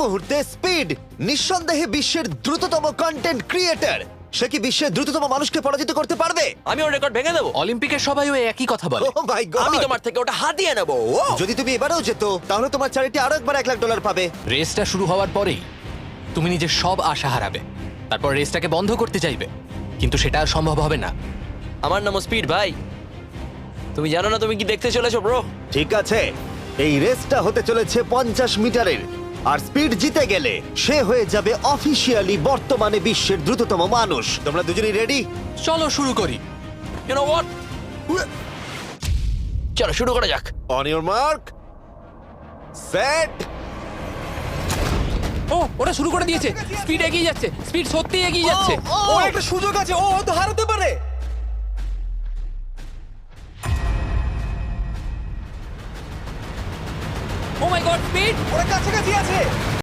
মুহূর্তে স্পিড নিঃসন্দেহে বিশ্বের দ্রুততম কন্টেন্ট ক্রিয়েটর। সে কি বিশ্বের দ্রুততম মানুষকে পরাজিত করতে পারবে? আমি ওর রেকর্ড ভেঙে দেবো। অলিম্পিকের সবাই ওই একই কথা বলে। ও মাই গড! আমি তোমার থেকে ওটা হাতিয়ে নেবো। যদি তুমি এবারেও যেত তাহলে তোমার চ্যারিটি আরো একবার $1,00,000 পাবে। রেসটা শুরু হওয়ার পরেই তুমি নিজের সব আশা হারাবে, তারপর রেসটাকে বন্ধ করতে চাইবে, কিন্তু সেটা আর সম্ভব হবে না। আমার নাম স্পিড ভাই। তুমি জানো না তুমি কি দেখতে চলেছো ব্রো? ঠিক আছে, এই রেসটা হতে চলেছে 50 মিটারের। আর স্পিড জিতে গেলে সে হয়ে যাবে অফিসিয়ালি বর্তমানে বিশ্বের দ্রুততম মানুষ। তোমরা দুজনেই রেডি? চলো শুরু করি। ইউ নো হোয়াট, চলো শুরু করা যাক। On your mark, set. ও ওটা শুরু করে দিয়েছে। স্পিড এগিয়ে যাচ্ছে, স্পিড সত্যি এগিয়ে যাচ্ছে। ও একটা সুযোগ আছে, ও হয়তো হারাতে পারে। ও মাই গড, স্পিড! ওরা কাছাকাছি আছে।